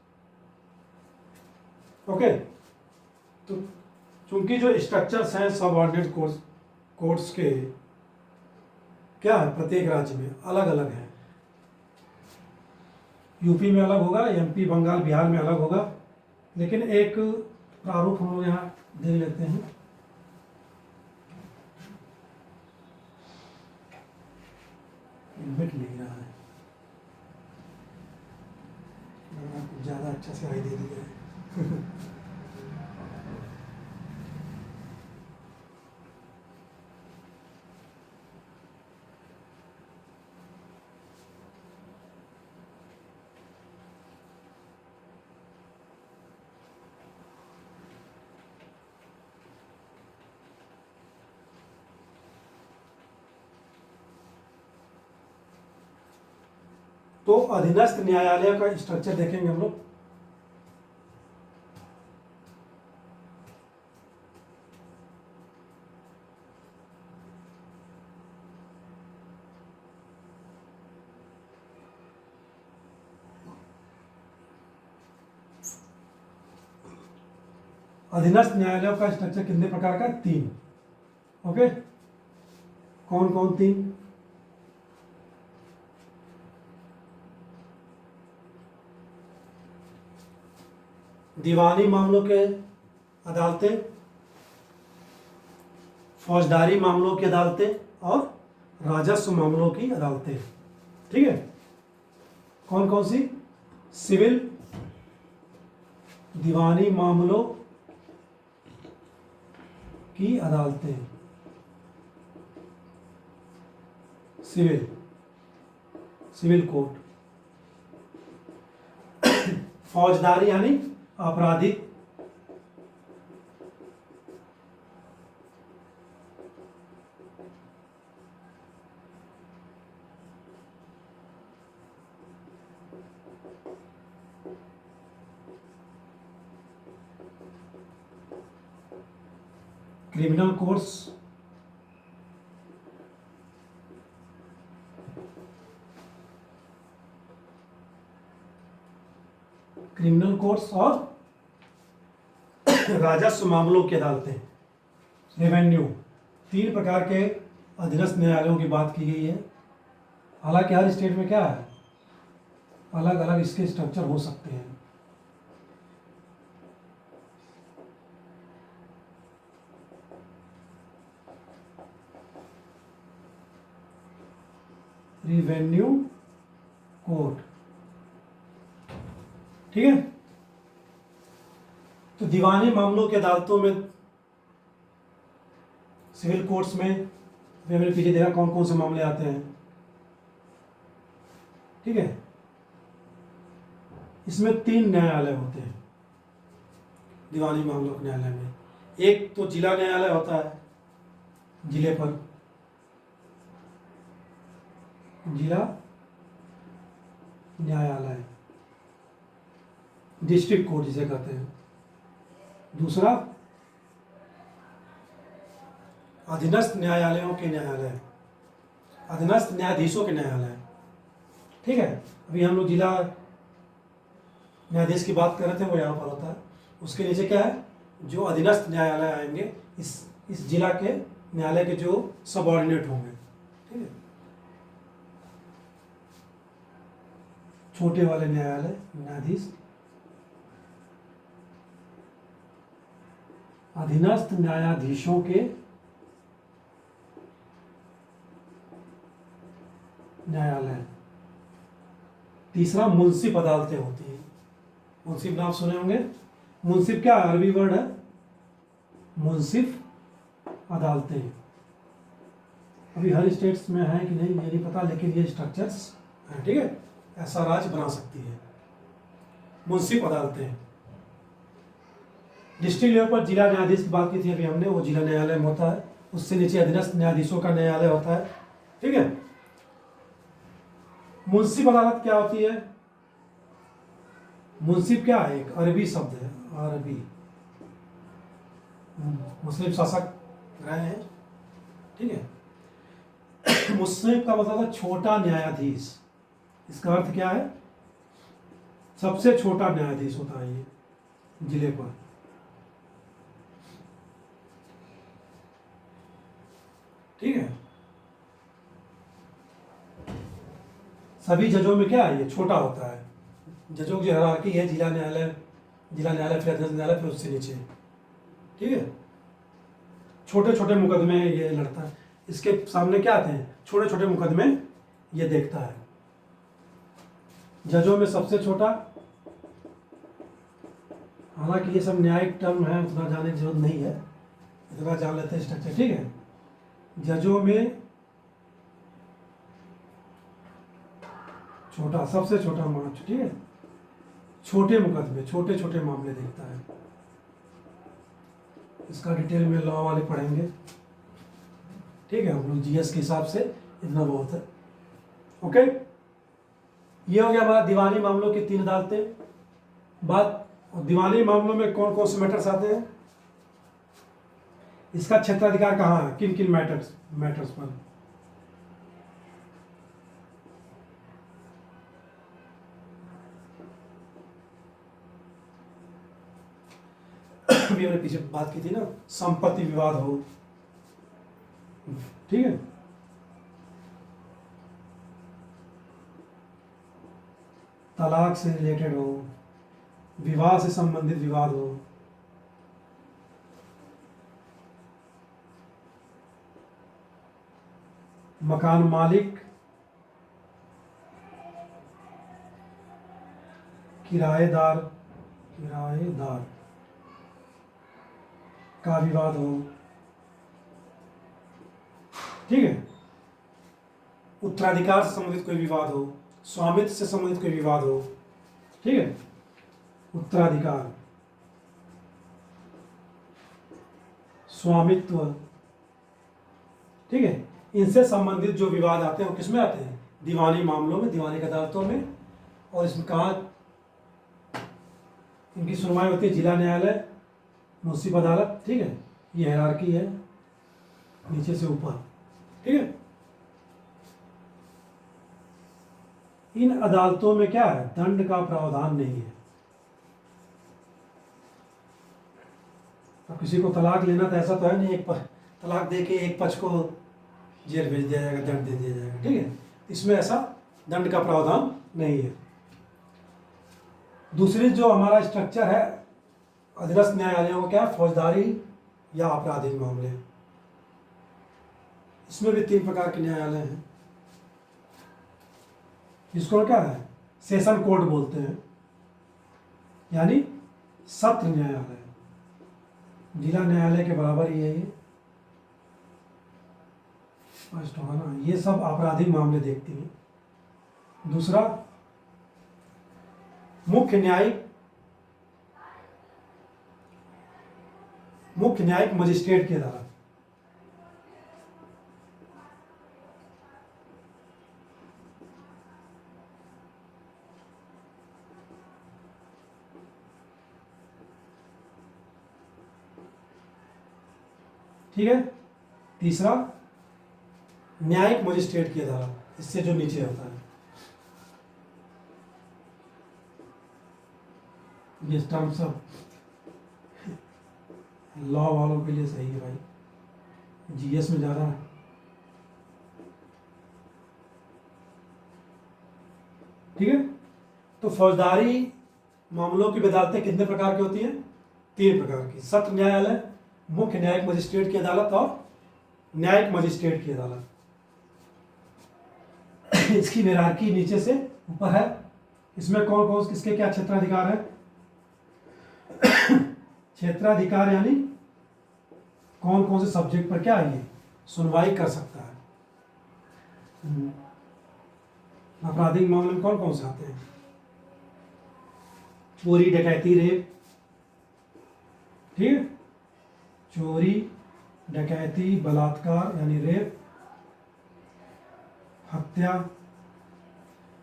ओके, तो चूंकि जो स्ट्रक्चर्स हैं सब ऑर्डिनेट कोर्ट्स के क्या है, प्रत्येक राज्य में अलग अलग हैं। यूपी में अलग होगा, एमपी, बंगाल, बिहार में अलग होगा, लेकिन एक प्रारूप हम लोग यहाँ देख लेते हैं। बिट लिख रहा है, ज़्यादा अच्छा से आई दे दिया है। तो अधीनस्थ न्यायालय का स्ट्रक्चर देखेंगे हम लोग। अधीनस्थ न्यायालयों का स्ट्रक्चर कितने प्रकार का? 3। ओके, कौन कौन 3? दीवानी मामलों के अदालतें, फौजदारी मामलों की अदालतें और राजस्व मामलों की अदालतें। ठीक है, कौन कौन सी? सिविल, दीवानी मामलों की अदालतें, सिविल कोर्ट, फौजदारी यानी आपराधिक, क्रिमिनल कोर्ट्स, और राजस्व मामलों की अदालतें, रेवेन्यू। 3 प्रकार के अधीनस्थ न्यायालयों की बात की गई है। हालांकि हर स्टेट में क्या है, अलग अलग इसके स्ट्रक्चर हो सकते हैं। रिवेन्यू कोर्ट, ठीक है। तो दीवानी मामलों की अदालतों में, सिविल कोर्ट्स में मैंने पीछे देखा कौन कौन से मामले आते हैं। ठीक है, इसमें 3 न्यायालय होते हैं दीवानी मामलों के न्यायालय में। एक तो जिला न्यायालय होता है, जिले पर जिला न्यायालय, डिस्ट्रिक्ट कोर्ट जिसे कहते हैं। दूसरा अधीनस्थ न्यायालयों के न्यायालय, अधीनस्थ न्यायाधीशों के न्यायालय। ठीक है, अभी हम लोग जिला न्यायाधीश की बात कर रहे थे, वो यहाँ पर होता है। उसके नीचे क्या है, जो अधीनस्थ न्यायालय आएंगे, इस जिला के न्यायालय के जो सबऑर्डिनेट होंगे। ठीक है, छोटे वाले न्यायालय न्यायाधीश, अधीनस्थ न्यायाधीशों के न्यायालय। तीसरा मुंसिफ अदालतें होती हैं। मुंसिफ नाम सुने होंगे। मुंसिफ क्या है, अरबी वर्ड है, मुंसिफ अदालतें। अभी हर स्टेट्स में है कि नहीं ये नहीं पता, लेकिन ये स्ट्रक्चर्स हैं। ठीक है, ऐसा राज्य बना सकती है मुंसिफ अदालतें। डिस्ट्रिक्ट लेवल पर जिला न्यायाधीश की बात की थी अभी हमने, वो जिला न्यायालय में होता है। उससे नीचे अधीनस्थ न्यायाधीशों का न्यायालय होता है। ठीक है, मुंसिफ अदालत क्या होती है? मुंसिफ क्या है, एक अरबी शब्द है, अरबी। मुस्लिम शासक रहे हैं। ठीक है, मुंसिफ का मतलब है छोटा न्यायाधीश। इसका अर्थ क्या है, सबसे छोटा न्यायाधीश होता है ये जिले पर। ठीक है, सभी जजों में क्या है, ये छोटा होता है। जजों की जो हायरार्की है, जिला न्यायालय, फिर अधीनस्थ न्यायालय, फिर उससे नीचे। ठीक है, छोटे छोटे मुकदमे ये लड़ता है। इसके सामने क्या आते हैं, छोटे छोटे मुकदमे ये देखता है। जजों में सबसे छोटा, हालांकि ये सब न्यायिक टर्म है, उतना जानने की जरूरत नहीं है, इतना जान लेते हैं स्ट्रक्चर। ठीक है, जजों में छोटा, सबसे छोटा मार्च। ठीक है, छोटे मुकदमे, छोटे छोटे मामले देखता है। इसका डिटेल में लॉ वाले पढ़ेंगे। ठीक है, हम लोग जीएस के हिसाब से इतना बहुत है। ओके, ये हो गया हमारा दीवानी मामलों की 3 अदालतें। बात, दीवानी मामलों में कौन कौन से मैटर्स आते हैं, इसका क्षेत्राधिकार कहाँ है, किन किन मैटर्स पर। अभी हमने पीछे बात की थी ना, संपत्ति विवाद हो। ठीक है, तलाक से रिलेटेड हो, विवाह से संबंधित विवाद हो, मकान मालिक किराएदार का विवाद हो। ठीक है, उत्तराधिकार से संबंधित कोई विवाद हो, स्वामित्व से संबंधित कोई विवाद हो। ठीक है, उत्तराधिकार, स्वामित्व। ठीक है, इनसे संबंधित जो विवाद आते हैं वो किसमें आते हैं, दीवानी मामलों में, दीवानी अदालतों में। और इसमें कहाँ इनकी सुनवाई होती है, जिला न्यायालय, मुंसिफ अदालत। ठीक है, ये हायरार्की है नीचे से ऊपर। ठीक है, इन अदालतों में क्या है, दंड का प्रावधान नहीं है। अब किसी को तलाक लेना तो ऐसा तो है नहीं, तलाक दे के एक पक्ष को जेल भेज दिया जाएगा, दंड दे दिया जाएगा। ठीक है, इसमें ऐसा दंड का प्रावधान नहीं है। दूसरी जो हमारा स्ट्रक्चर है अधीनस्थ न्यायालयों का, क्या है, फौजदारी या आपराधिक मामले। इसमें भी 3 प्रकार के न्यायालय हैं, जिसको क्या है, सेशन कोर्ट बोलते हैं, यानी सत्र न्यायालय। जिला न्यायालय के बराबर ही है ये, फर्स्ट होगा ना। ये सब आपराधिक मामले देखती है। दूसरा, मुख्य न्यायिक मजिस्ट्रेट की अदालत। ठीक है। तीसरा, न्यायिक मजिस्ट्रेट की अदालत, इससे जो नीचे होता है। ये टर्म सब लॉ वालों के लिए सही है भाई, जीएस में जा रहा है। ठीक है। तो फौजदारी मामलों की अदालतें कितने प्रकार की होती हैं? 3 प्रकार की। सत्र न्यायालय, मुख्य न्यायिक मजिस्ट्रेट की अदालत और न्यायिक मजिस्ट्रेट की अदालत। इसकी हायरार्की नीचे से ऊपर है। इसमें कौन कौन किसके क्या क्षेत्राधिकार है? क्षेत्राधिकार यानी कौन कौन से सब्जेक्ट पर क्या है, ये सुनवाई कर सकता है। आपराधिक मामले में कौन कौन से आते हैं? चोरी, डकैती, रेप। ठीक है। चोरी, डकैती, बलात्कार यानी रेप, हत्या,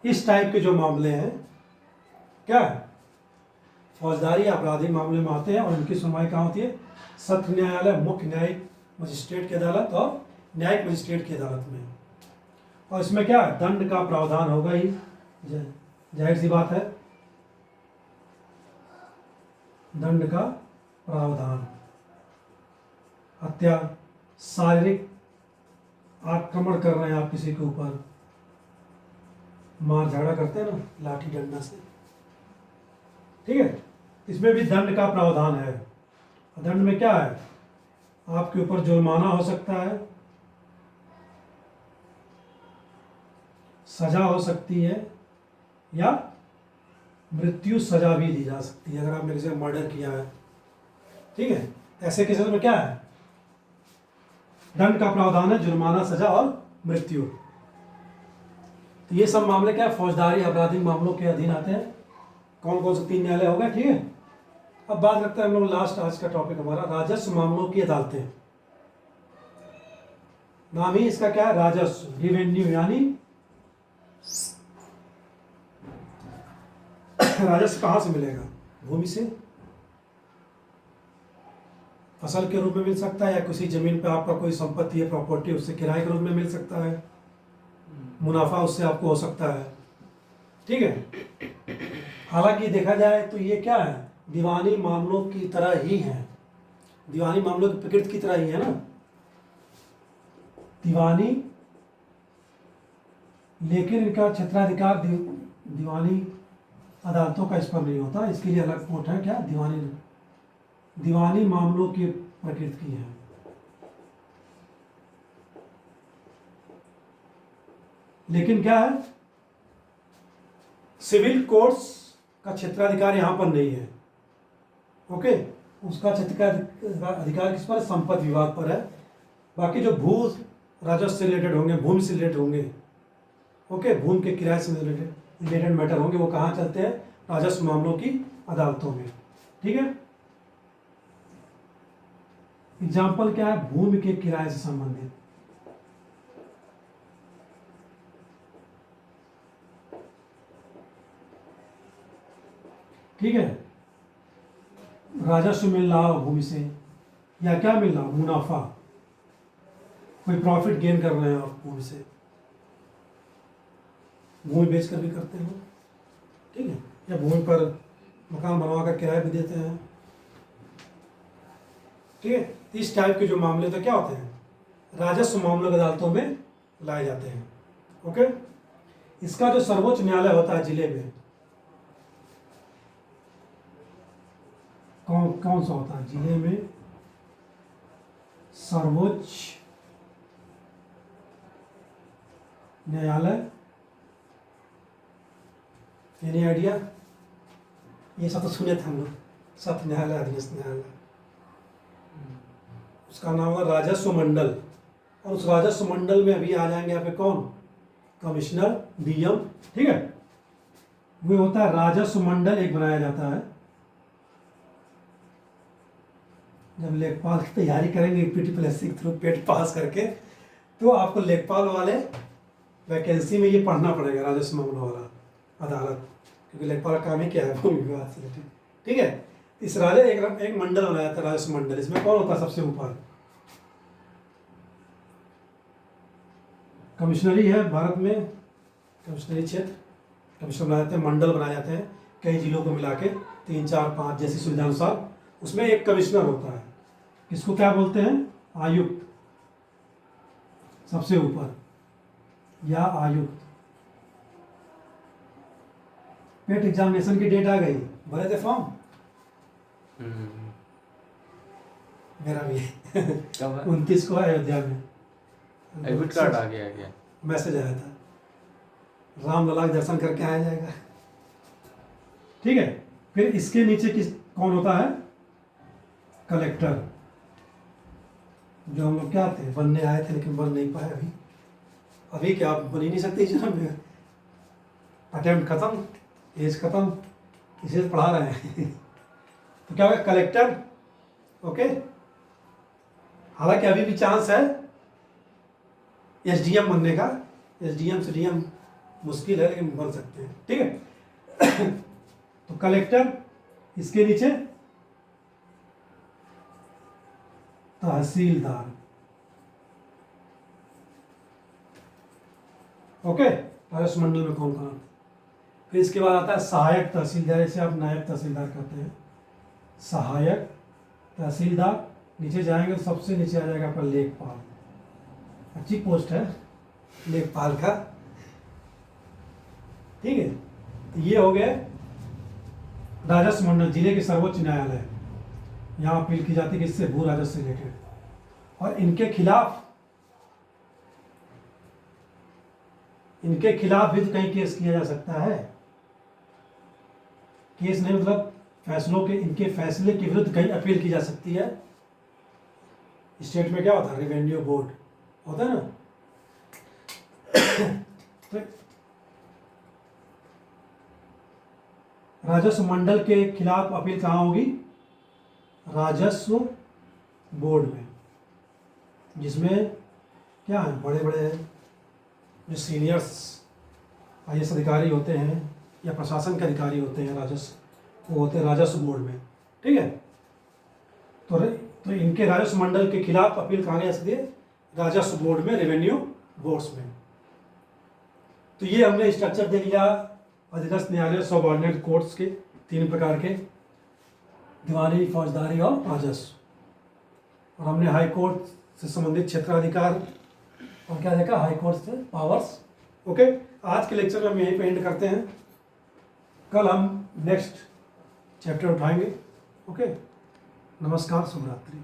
इस टाइप के जो मामले हैं क्या है, फौजदारी आपराधिक मामले में आते हैं और इनकी सुनवाई कहाँ होती है? सत्र न्यायालय, मुख्य न्यायिक मजिस्ट्रेट की अदालत और न्यायिक मजिस्ट्रेट की अदालत में। और इसमें क्या है, दंड का प्रावधान होगा ही, जाहिर सी बात है, दंड का प्रावधान। हत्या, शारीरिक आक्रमण कर रहे हैं आप किसी के ऊपर, मार झगड़ा करते हैं ना लाठी डंडा से, ठीक है, इसमें भी दंड का प्रावधान है। दंड में क्या है, आपके ऊपर जुर्माना हो सकता है, सजा हो सकती है, या मृत्यु सजा भी दी जा सकती है अगर आपने किसी मर्डर किया है। ठीक है। ऐसे केसेस में क्या है, दंड का प्रावधान है, जुर्माना, सजा और मृत्यु। तो ये सब मामले क्या है, फौजदारी आपराधिक मामलों के अधीन आते हैं। कौन कौन से 3 न्यायालय हो गए। ठीक है। अब बात करते हैं हम लोग लास्ट, आज का टॉपिक हमारा राजस्व मामलों की अदालतें। नाम ही इसका क्या है, राजस्व, रिवेन्यू, यानी राजस्व कहाँ से मिलेगा? भूमि से, फसल के रूप में मिल सकता है, या किसी जमीन पे आपका कोई संपत्ति है, प्रॉपर्टी, उससे किराए के रूप में मिल सकता है, मुनाफा उससे आपको हो सकता है। ठीक है। हालांकि देखा जाए तो ये क्या है, दीवानी मामलों की तरह ही है, दीवानी मामलों की प्रकृति की तरह ही है ना। दीवानी, लेकिन इनका क्षेत्राधिकार दीवानी अदालतों का इस पर नहीं होता, इसके लिए अलग कोर्ट है। क्या, दीवानी मामलों की प्रकृति की है। लेकिन क्या है, सिविल कोर्ट्स का क्षेत्राधिकार यहां पर नहीं है। ओके, उसका क्षेत्राधिकार किस पर है, संपत्ति विवाद पर है। बाकी जो भू राजस्व से रिलेटेड होंगे, भूमि से रिलेटेड होंगे, ओके, भूमि के किराए से रिलेटेड मैटर होंगे, वो कहाँ चलते हैं, राजस्व मामलों की अदालतों में। ठीक है। एग्जाम्पल क्या है, भूमि के किराए से संबंधित। ठीक है, राजस्व मिल रहा हो भूमि से, या क्या मिल रहा हो, मुनाफा, कोई प्रॉफिट गेन कर रहे हैं आप भूमि से, भूमि बेचकर भी करते हो। ठीक है। या भूमि पर मकान बनवा कर किराया भी देते हैं। ठीक है। इस टाइप के जो मामले तो क्या होते हैं, राजस्व मामलों की अदालतों में लाए जाते हैं। ओके। इसका जो सर्वोच्च न्यायालय होता है जिले में, कौन सा होता है जिले में, सर्वोच्च न्यायालय, एनी आइडिया? ये सब तो सुने थे हम लोग, सत्र न्यायालय, अधीनस्थ न्यायालय। उसका नाम होगा राजस्व मंडल। और उस राजस्व मंडल में अभी आ जाएंगे यहाँ पे कौन, कमिश्नर, डीएम, ठीक है। वो होता है राजस्व मंडल एक बनाया जाता है। जब लेखपाल की तैयारी करेंगे पीटी+सी के थ्रू पेट पास करके, तो आपको लेखपाल वाले वैकेंसी में ये पढ़ना पड़ेगा, राजस्व मामलों वाला अदालत, क्योंकि लेखपाल का काम ही क्या है, भूमि विवाद से रिलेटेड, ठीक है। इस राजा एक मंडल बनाया जाता है, राजस्व मंडल। इसमें कौन होता है सबसे ऊपर, कमिश्नरी है भारत में, कमिश्नरी क्षेत्र, कमिश्नर बनाए जाते हैं, मंडल बनाए जाते हैं कई जिलों को मिला के 3, 4, 5 जैसी सुविधा अनुसार। उसमें एक कमिश्नर होता है, इसको क्या बोलते हैं, आयुक्त, सबसे ऊपर, या आयुक्त। पेट एग्जामिनेशन की डेट आ गई, भरे थे फॉर्म? मेरा भी 29 को है अयोध्या में, एडमिट कार्ड आ गया क्या? मैसेज आया था, राम लला के दर्शन करके आया जाएगा, ठीक है। फिर इसके नीचे कौन होता है, कलेक्टर, जो हम लोग क्या थे, बनने आए थे लेकिन बन नहीं पाए। अभी क्या बन ही नहीं सकते जन्म में, अटेम्प्ट खत्म, एज खत्म, इसे पढ़ा रहे हैं तो क्या होगा, कलेक्टर, ओके। हालांकि अभी भी चांस है एसडीएम बनने का, एसडीएम से डीएम मुश्किल है लेकिन बन सकते हैं, ठीक है। तो कलेक्टर, इसके नीचे तहसीलदार, ओके। राजस्व मंडल में कौन कौन। फिर इसके बाद आता है सहायक तहसीलदार, इसे आप नायब तहसीलदार कहते हैं, सहायक तहसीलदार। नीचे जाएंगे तो सबसे नीचे आ जाएगा आपका लेखपाल, अच्छी पोस्ट है लेखपाल का, ठीक है। तो ये हो गए राजस्व मंडल, जिले के सर्वोच्च न्यायालय। यहाँ अपील की जाती है किससे, भू राजस्व से रिलेटेड, और इनके खिलाफ भी तो कहीं केस किया जा सकता है। केस नहीं मतलब फैसलों के, इनके फैसले के विरुद्ध कहीं अपील की जा सकती है। स्टेट में क्या होता है, रेवेन्यू बोर्ड होता है ना। तो राजस्व मंडल के खिलाफ अपील कहाँ होगी, राजस्व बोर्ड में, जिसमें क्या है, बड़े बड़े जो सीनियर्स आईएएस अधिकारी होते हैं या प्रशासन के अधिकारी होते हैं राजस्व, वो होते हैं राजस्व बोर्ड में, ठीक है। तो इनके राजस्व मंडल के खिलाफ अपील कहाँ जा सकती है, राजस्व बोर्ड में, रेवेन्यू बोर्ड्स में। तो ये हमने स्ट्रक्चर दे लिया अधीनस्थ न्यायालय सबऑर्डिनेट कोर्ट्स के 3 प्रकार के, दीवानी, फौजदारी और राजस्व। और हमने हाई कोर्ट से संबंधित क्षेत्राधिकार और क्या देखा, हाई कोर्ट से पावर्स, ओके। आज के लेक्चर में हम यहीं पे एंड करते हैं, कल हम नेक्स्ट चैप्टर उठाएंगे, ओके। नमस्कार, शुभ रात्रि।